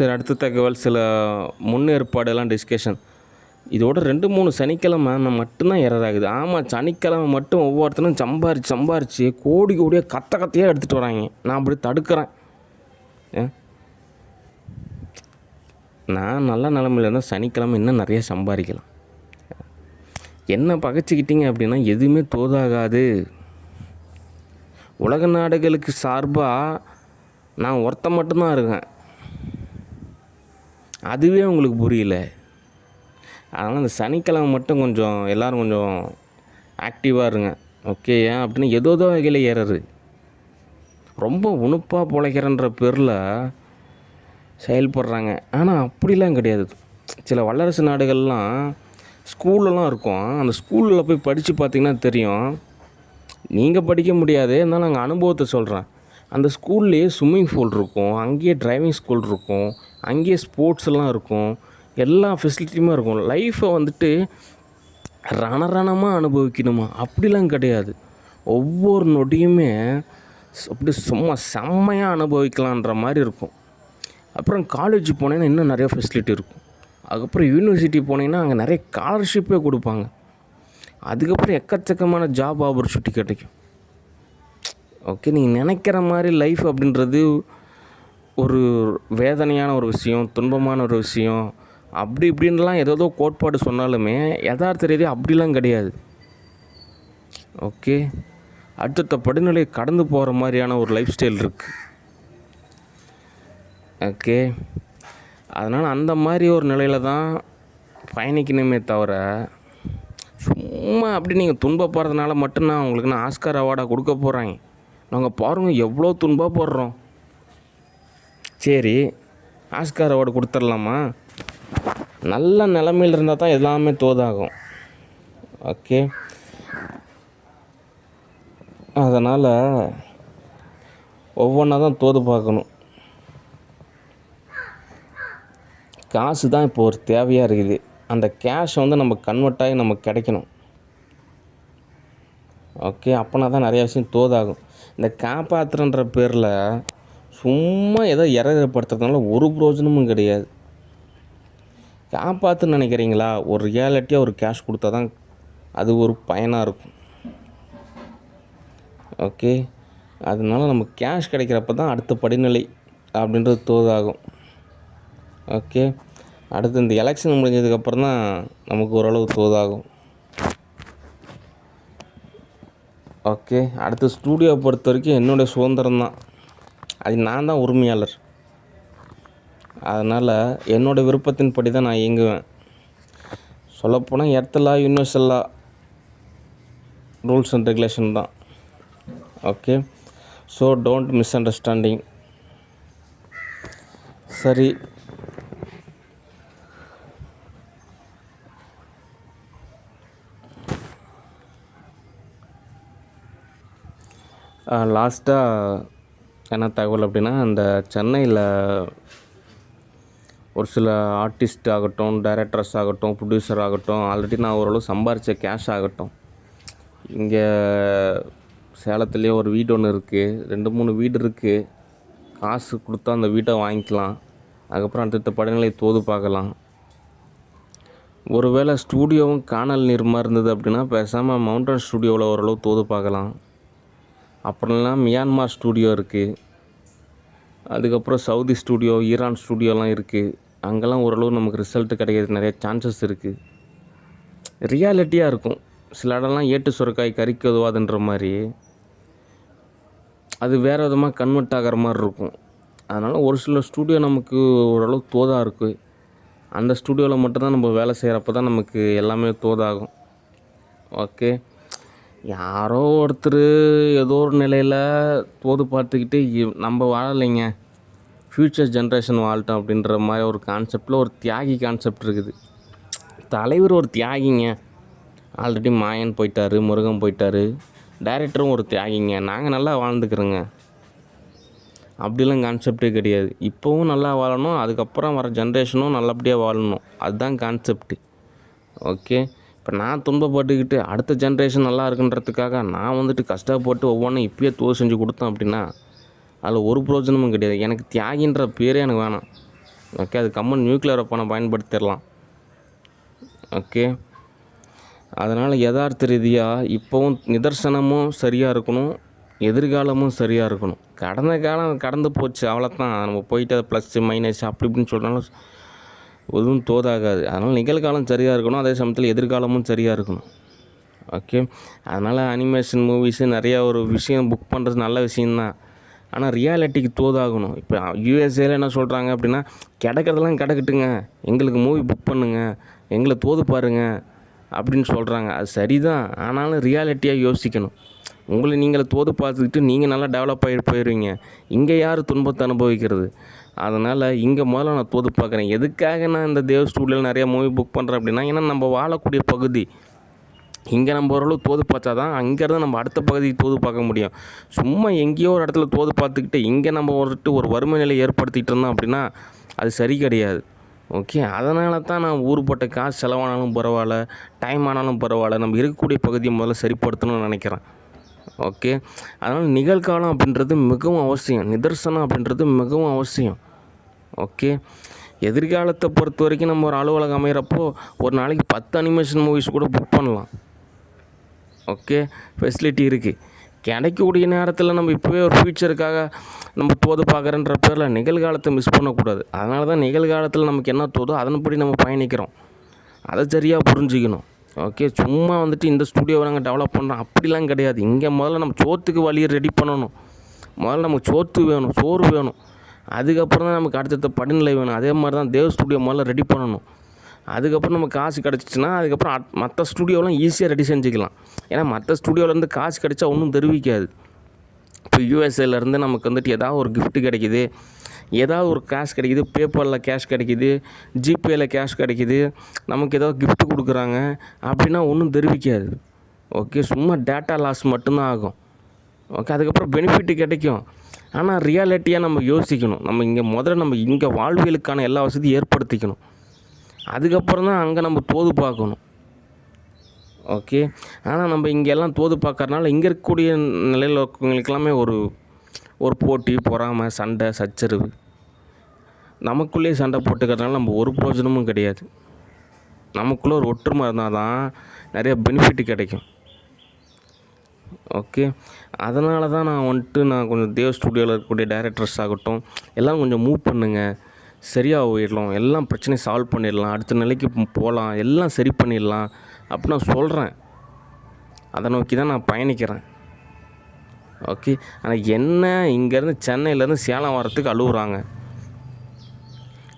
சரி, அடுத்த தகவல் சில முன்னேற்பாடெல்லாம் டிஸ்கஷன். இதோட 2, 3 சனிக்கிழமை மட்டும்தான் எரர் ஆகுது. ஆமாம், சனிக்கிழமை மட்டும் ஒவ்வொருத்தரும் சம்பாரித்து கோடி கோடியாக கத்தையாக எடுத்துகிட்டு வராங்க. நான் அப்படி தடுக்கிறேன். நான் நல்ல நிலமையில் இருந்தால் சனிக்கிழமை இன்னும் நிறைய சம்பாதிக்கலாம். என்ன பகைச்சிக்கிட்டீங்க அப்படின்னா எதுவுமே தோதாகாது. உலக நாடுகளுக்கு சார்பாக நான் ஒருத்தன் மட்டும்தான் இருக்கேன். அதுவே உங்களுக்கு புரியல. அதனால் இந்த சனிக்கிழமை மட்டும் கொஞ்சம் எல்லோரும் கொஞ்சம் ஆக்டிவாக இருங்க. ஓகே, ஏன் அப்படின்னா ஏதோ வகையில் ஏறது ரொம்ப உணுப்பாக பிழைக்கிறன்ற பேரில் செயல்படுறாங்க. ஆனால் அப்படிலாம் கிடையாது. சில வல்லரசு நாடுகள்லாம் ஸ்கூல்லலாம் இருக்கும். அந்த ஸ்கூலில் போய் படித்து பார்த்திங்கன்னா தெரியும். நீங்கள் படிக்க முடியாது, இருந்தாலும் நாங்கள் அனுபவத்தை சொல்கிறேன். அந்த ஸ்கூல்லேயே ஸ்விம்மிங் பூல் இருக்கும், அங்கேயே டிரைவிங் ஸ்கூல் இருக்கும், அங்கேயே ஸ்போர்ட்ஸ்லாம் இருக்கும், எல்லா ஃபெசிலிட்டியுமே இருக்கும். லைஃப்பை வந்துட்டு ரணமாக அனுபவிக்கணுமா அப்படிலாம் கிடையாது. ஒவ்வொரு நொடியுமே அப்படி சும்மா செம்மையாக அனுபவிக்கலான்ற மாதிரி இருக்கும். அப்புறம் காலேஜ் போனீங்கன்னா இன்னும் நிறைய ஃபெசிலிட்டி இருக்கும். அதுக்கப்புறம் யூனிவர்சிட்டி போனீங்கன்னா அங்கே நிறைய ஸ்காலர்ஷிப்பே கொடுப்பாங்க. அதுக்கப்புறம் எக்கச்சக்கமான ஜாப் ஆப்பர்ச்சுனிட்டி கிடைக்கும். ஓகே, நீங்கள் நினைக்கிற மாதிரி லைஃப் அப்படின்றது ஒரு வேதனையான ஒரு விஷயம், துன்பமான ஒரு விஷயம், அப்படி இப்படின்லாம் ஏதோ கோட்பாடு சொன்னாலுமே யதார்த்த ரீதியாக அப்படிலாம் கிடையாது. ஓகே, அடுத்த படிநிலை கடந்து போகிற மாதிரியான ஒரு லைஃப் ஸ்டைல் இருக்குது. ஓகே, அதனால் அந்த மாதிரி ஒரு நிலையில் தான் பயணிக்கணுமே தவிர சும்மா அப்படி நீங்கள் துன்பப்படுறதுனால மட்டும்தான் உங்களுக்கு நான் ஆஸ்கார் அவார்டாக கொடுக்க போகிறாங்க. நாங்கள் பாருங்கள் எவ்வளோ துன்பப்படுறோம். சரி, ஆஸ்கார் அவார்டு கொடுத்துடலாமா? நல்ல நிலைமையில் இருந்தால் தான் எல்லாமே தோதாகும். ஓகே, அதனால் ஒவ்வொன்றா தான் தோது பார்க்கணும். காசு தான் இப்போ ஒரு தேவையாக இருக்குது. அந்த கேஷ் வந்து நம்ம கன்வெர்ட் ஆகி நமக்கு கிடைக்கணும். ஓகே, அப்போனா தான் நிறையா விஷயம் தோதாகும். இந்த காப்பாற்றுன்ற பேரில் சும்மா ஏதோ ஏற்படுத்துறதுனால ஒரு பிரயோஜனமும் கிடையாது. காப்பாற்றுன்னு நினைக்கிறீங்களா? ஒரு ரியாலிட்டியாக ஒரு கேஷ் கொடுத்தா தான் அது ஒரு பயனாக இருக்கும். ஓகே, அதனால நம்ம கேஷ் கிடைக்கிறப்ப தான் அடுத்த படிநிலை அப்படின்றது தோதாகும். ஓகே, அடுத்து இந்த எலெக்ஷன் முடிஞ்சதுக்கப்புறம் தான் நமக்கு ஓரளவு தோதாகும். ஓகே, அடுத்து ஸ்டூடியோவை பொறுத்த வரைக்கும் என்னுடைய சுதந்திரம் தான். அது நான் தான் உரிமையாளர். அதனால் என்னோடய விருப்பத்தின்படி தான் நான் இயங்குவேன். சொல்லப்போனால் எர்த்தலா யூனிவர்சல்லா ரூல்ஸ் அண்ட் ரெகுலேஷன் தான். Okay, so don't miss understanding. சரி, லாஸ்ட்டாக என்ன தகவல் அப்படின்னா, அந்த சென்னையில் ஒரு சில ஆர்டிஸ்ட் ஆகட்டும், டைரக்டர்ஸ் ஆகட்டும், ப்ரொடியூசர் ஆகட்டும், ஆல்ரெடி நான் ஓரளவு சம்பாரித்த கேஷ் ஆகட்டும், இங்கே சேலத்துலேயே ஒரு வீடு ஒன்று இருக்குது, 2, 3 வீடு இருக்குது. காசு கொடுத்தா அந்த வீட்டை வாங்கிக்கலாம். அதுக்கப்புறம் அடுத்த படிநிலை தோது பார்க்கலாம். ஒருவேளை ஸ்டூடியோவும் காணல் நீர் மாதிரி இருந்தது அப்படின்னா பேசாமல் மவுண்டன் ஸ்டூடியோவில் ஓரளவு தோது பார்க்கலாம். அப்புறம்லாம் மியான்மார் ஸ்டூடியோ இருக்குது. அதுக்கப்புறம் சவுதி ஸ்டூடியோ, ஈரான் ஸ்டூடியோலாம் இருக்குது. அங்கெல்லாம் ஓரளவு நமக்கு ரிசல்ட் கிடைக்கிறது நிறைய சான்சஸ் இருக்குது. ரியாலிட்டியாக இருக்கும். சில இடம்லாம் ஏட்டு சுரக்காய் கறிக்கு உதவாதுன்ற மாதிரி அது வேறு விதமாக கன்வெர்ட் ஆகிற மாதிரி இருக்கும். அதனால் ஒரு சில ஸ்டூடியோ நமக்கு ஓரளவு தோதாக இருக்குது. அந்த ஸ்டூடியோவில் மட்டும்தான் நம்ம வேலை செய்கிறப்ப தான் நமக்கு எல்லாமே தோதாகும். ஓகே, யாரோ ஒருத்தர் ஏதோ ஒரு நிலையில் தோது பார்த்துக்கிட்டு நம்ம வாழலைங்க, ஃப்யூச்சர் ஜென்ரேஷன் வாழட்டும் அப்படின்ற மாதிரி ஒரு கான்செப்டில் ஒரு தியாகி கான்செப்ட் இருக்குது. தலைவர் ஒரு தியாகிங்க. ஆல்ரெடி மாயன் போயிட்டார், முருகன் போயிட்டார், டைரக்டரும் ஒரு தியாகிங்க. நாங்கள் நல்லா வாழ்ந்துக்கிறோங்க. அப்படிலாம் கான்செப்டே கிடையாது. இப்போவும் நல்லா வாழணும், அதுக்கப்புறம் வர ஜென்ரேஷனும் நல்லபடியாக வாழணும். அதுதான் கான்செப்ட்டு. ஓகே, இப்போ நான் துன்பப்பட்டுக்கிட்டு அடுத்த ஜென்ரேஷன் நல்லா இருக்குன்றதுக்காக நான் வந்துட்டு கஷ்டப்பட்டு ஒவ்வொன்றும் இப்போயே தோது செஞ்சு கொடுத்தேன் அப்படின்னா அதில் ஒரு பிரயோஜனமும் கிடையாது. எனக்கு தியாகின்ற பேரே எனக்கு வேணாம். ஓகே, அது கம்மன் நியூக்ளியர் வெப்பனை பயன்படுத்திடலாம். ஓகே, அதனால் யதார்த்த ரீதியாக இப்போவும் நிதர்சனமும் சரியாக இருக்கணும், எதிர்காலமும் சரியாக இருக்கணும். கடந்த காலம் கடந்து போச்சு, அவ்வளோதான். நம்ம போயிட்டு அதை ப்ளஸ்ஸு மைனஸ் அப்படி இப்படின்னு சொல்கிறனால எதுவும் தோதாகாது. அதனால் நிகழ்காலம் சரியாக இருக்கணும், அதே சமயத்தில் எதிர்காலமும் சரியாக இருக்கணும். ஓகே, அதனால் அனிமேஷன் மூவிஸு நிறையா ஒரு விஷயம் புக் பண்ணுறது நல்ல விஷயந்தான். ஆனால் ரியாலிட்டிக்கு தோதாகணும். இப்போ யூஎஸ்ஏல என்ன சொல்கிறாங்க அப்படின்னா, கிடக்கிறதெல்லாம் கிடக்கட்டுங்க, எங்களுக்கு மூவி புக் பண்ணுங்கள், எங்களை தோது பாருங்க அப்படின்னு சொல்கிறாங்க. அது சரிதான், ஆனாலும் ரியாலிட்டியாக யோசிக்கணும். உங்களை நீங்களே தோது பார்த்துக்கிட்டு நீங்கள் நல்லா டெவலப் ஆகி போயிடுவீங்க. இங்கே யார் துன்பத்தை அனுபவிக்கிறது? அதனால் இங்கே முதல்ல நான் தோது பார்க்குறேன். எதுக்காக நான் இந்த தேவ் ஸ்டூடியோவில் நிறையா மூவி புக் பண்ணுறேன் அப்படின்னா, ஏன்னா நம்ம வாழக்கூடிய பகுதி இங்கே நம்ம ஓரளவு தோது பார்த்தா தான் அங்கேருந்து நம்ம அடுத்த பகுதிக்கு தோது பார்க்க முடியும். சும்மா எங்கேயோ ஒரு இடத்துல தோது பார்த்துக்கிட்டு இங்கே நம்ம ஒரு வறுமை நிலை ஏற்படுத்திகிட்டு இருந்தோம் அப்படின்னா அது சரி கிடையாது. ஓகே, அதனால தான் நான் ஊருப்பட்ட காசு செலவானாலும் பரவாயில்ல, டைம் ஆனாலும் பரவாயில்ல, நம்ம இருக்கக்கூடிய பகுதியை முதல்ல சரிப்படுத்தணும்னு நினைக்கிறேன். ஓகே, அதனால் நிகழ்காலம் அப்படின்றது மிகவும் அவசியம், நிதர்சனம் அப்படின்றது மிகவும் அவசியம். ஓகே, எதிர்காலத்தை பொறுத்த வரைக்கும் நம்ம ஒரு அலுவலகம் அமைகிறப்போ ஒரு நாளைக்கு 10 அனிமேஷன் மூவிஸ் கூட புக் பண்ணலாம். ஓகே, ஃபெசிலிட்டி இருக்குது. கிடைக்கக்கூடிய நேரத்தில் நம்ம இப்போவே ஒரு ஃப்யூச்சருக்காக நம்ம தோது பார்க்குறன்ற பேரில் நிகழ்காலத்தை மிஸ் பண்ணக்கூடாது. அதனால தான் நிகழ்காலத்தில் நமக்கு என்ன தோதோ அதன்படி நம்ம பயணிக்கிறோம். அதை சரியாக புரிஞ்சுக்கணும். ஓகே, சும்மா வந்துட்டு இந்த ஸ்டூடியோவை நாங்கள் டெவலப் பண்ணுறோம் அப்படிலாம் கிடையாது. இங்கே முதல்ல நம்ம சோற்றுக்கு வழியை ரெடி பண்ணணும். முதல்ல நமக்கு சோறு வேணும். அதுக்கப்புறம் தான் நமக்கு அடுத்தடுத்த படிநிலை வேணும். அதே மாதிரி தான் தேவ் ஸ்டூடியோ முதல்ல ரெடி பண்ணணும். அதுக்கப்புறம் நமக்கு காசு கிடச்சிச்சின்னா அதுக்கப்புறம் மற்ற ஸ்டூடியோலாம் ஈஸியாக ரெடி செஞ்சுக்கலாம். ஏன்னா மற்ற ஸ்டூடியோவிலேருந்து காசு கிடச்சா ஒன்றும் தெரிவிக்காது. இப்போ யூஎஸ்ஏலேருந்து நமக்கு வந்துட்டு ஏதாவது ஒரு கிஃப்ட்டு கிடைக்கிது, ஏதாவது ஒரு கேஷ் கிடைக்கிது, பேப்பரில் கேஷ் கிடைக்கிது, ஜிபேயில் கேஷ் கிடைக்கிது, நமக்கு ஏதாவது கிஃப்ட்டு கொடுக்குறாங்க அப்படின்னா ஒன்றும் தெரிவிக்காது. ஓகே, சும்மா டேட்டா லாஸ் மட்டும்தான் ஆகும். ஓகே, அதுக்கப்புறம் பெனிஃபிட்டு கிடைக்கும். ஆனால் ரியாலிட்டியாக நம்ம யோசிக்கணும். நம்ம இங்கே வாழ்வியலுக்கான எல்லா வசதியும் ஏற்படுத்திக்கணும். அதுக்கப்புறம் தான் அங்கே நம்ம தோது பார்க்கணும். ஓகே, ஆனால் நம்ம இங்கெல்லாம் தோது பார்க்கறனால இங்கே இருக்கக்கூடிய நிலையில் இருக்கவங்களுக்கெல்லாமே ஒரு போட்டி, பொறாமை, சண்டை, சச்சரவு, நமக்குள்ளேயே சண்டை போட்டுக்கிறதுனால நம்ம ஒரு பிரயோஜனமும் கிடையாது. நமக்குள்ளே ஒரு ஒற்றுமை இருந்தால் தான் நிறைய பெனிஃபிட் கிடைக்கும். ஓகே, அதனால தான் நான் கொஞ்சம் தேவ் ஸ்டூடியோவில் இருக்கக்கூடிய டைரக்டர்ஸ் ஆகட்டும் எல்லாம் கொஞ்சம் மூவ் பண்ணுங்கள், சரியாக போயிடலாம், எல்லாம் பிரச்சனையை சால்வ் பண்ணிடலாம், அடுத்த நிலைக்கு போகலாம், எல்லாம் சரி பண்ணிடலாம் அப்படி நான் சொல்கிறேன். அதை நோக்கி தான் நான் பயணிக்கிறேன். ஓகே, ஆனால் என்ன இங்கேருந்து சென்னையிலேருந்து சேலம் வரத்துக்கு அழுகுறாங்க.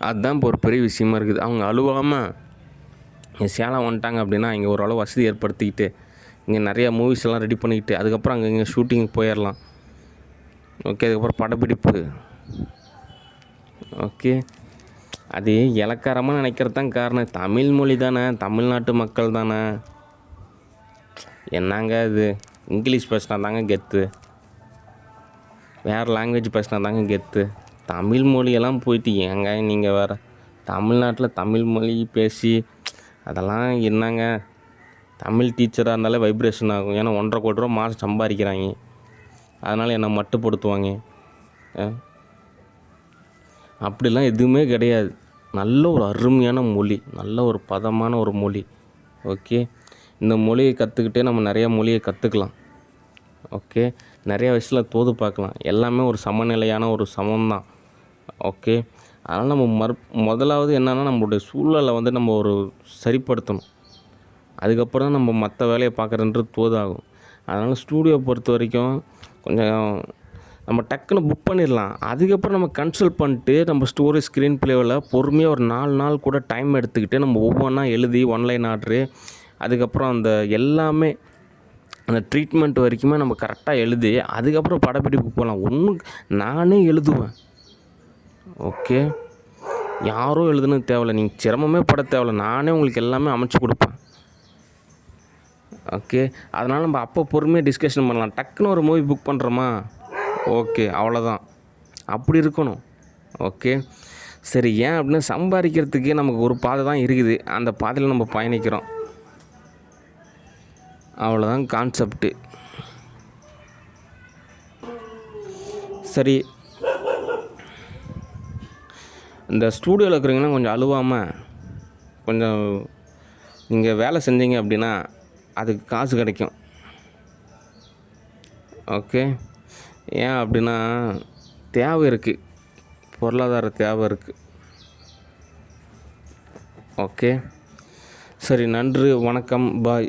அதுதான் இப்போ ஒரு பெரிய விஷயமா இருக்குது. அவங்க அழுவாமல் சேலம் வந்துட்டாங்க அப்படின்னா இங்கே ஓரளவு வசதி ஏற்படுத்திக்கிட்டு இங்கே நிறையா மூவிஸ் எல்லாம் ரெடி பண்ணிக்கிட்டு அதுக்கப்புறம் இங்கே ஷூட்டிங் போயிடலாம். ஓகே, அதுக்கப்புறம் படப்பிடிப்பு. ஓகே, அது இலக்காரமாக நினைக்கிறது தான் காரணம். தமிழ் மொழி தானே, தமிழ்நாட்டு மக்கள் தானே, என்னங்க இது இங்கிலீஷ் பேசினா தாங்க கெத்து, வேறு லாங்குவேஜ் பேசினா தாங்க கெத்து. தமிழ் மொழியெல்லாம் போயிட்டு ஏங்க நீங்கள் வேறு தமிழ்நாட்டில் தமிழ் மொழி பேசி அதெல்லாம் என்னங்க, தமிழ் டீச்சராக இருந்தாலே வைப்ரேஷன் ஆகும். ஏன்னா 1.5 கோடி ரூபா மாதம் சம்பாதிக்கிறாங்க, அதனால் என்னை மட்டுப்படுத்துவாங்க. அப்படிலாம் எதுவுமே கிடையாது. நல்ல ஒரு அருமையான மொழி, நல்ல ஒரு பதமான ஒரு மொழி. ஓகே, இந்த மொழியை கற்றுக்கிட்டே நம்ம நிறையா மொழியை கற்றுக்கலாம். ஓகே, நிறையா விஷயத்தில் தோது பார்க்கலாம். எல்லாமே ஒரு சமநிலையான ஒரு சமம்தான். ஓகே, அதனால் நம்ம முதலாவது என்னென்னா நம்மளுடைய சூழலை வந்து நம்ம ஒரு சரிப்படுத்தணும். அதுக்கப்புறம் தான் நம்ம மற்ற வேலையை பார்க்குறன்றது தோதாகும். அதனால் ஸ்டூடியோ பொறுத்த வரைக்கும் கொஞ்சம் நம்ம டக்குன்னு புக் பண்ணிடலாம். அதுக்கப்புறம் நம்ம கன்சல்ட் பண்ணிட்டு நம்ம ஸ்டோரி ஸ்க்ரீன் ப்ளேவில் பொறுமையாக ஒரு 4 நாள் கூட டைம் எடுத்துக்கிட்டு நம்ம ஒவ்வொன்றா எழுதி ஒன்லைன் ஆர்டரு, அதுக்கப்புறம் அந்த எல்லாமே அந்த ட்ரீட்மெண்ட் வரைக்குமே நம்ம கரெக்டாக எழுதி அதுக்கப்புறம் படப்பிடிப்பு போகலாம். நானே எழுதுவேன். ஓகே, யாரும் எழுதுனது தேவையில்ல, நீங்கள் சிரமமே பட தேவையில்ல, நானே உங்களுக்கு எல்லாமே அமைச்சு கொடுப்பேன். ஓகே, அதனால் நம்ம அப்போ பொறுமையாக டிஸ்கஷன் பண்ணலாம். டக்குன்னு ஒரு மூவி புக் பண்ணுறோமா, ஓகே அவ்வளோதான், அப்படி இருக்கணும். ஓகே, சரி, ஏன் அப்படின்னா சம்பாதிக்கிறதுக்கு நமக்கு ஒரு பாதை தான் இருக்குது, அந்த பாதையில் நம்ம பயணிக்கிறோம், அவ்வளோதான் கான்செப்ட்டு. சரி, இந்த ஸ்டூடியோவில் இருக்கிறீங்கன்னா கொஞ்சம் அழுவாமல் கொஞ்சம் நீங்கள் வேலை செஞ்சீங்க அப்படின்னா அதுக்கு காசு கிடைக்கும். ஓகே. ஏன் அப்படின்னா தேவை இருக்குது, பொருளாதார தேவை இருக்குது. ஓகே, சரி, நன்றி, வணக்கம், பாய்.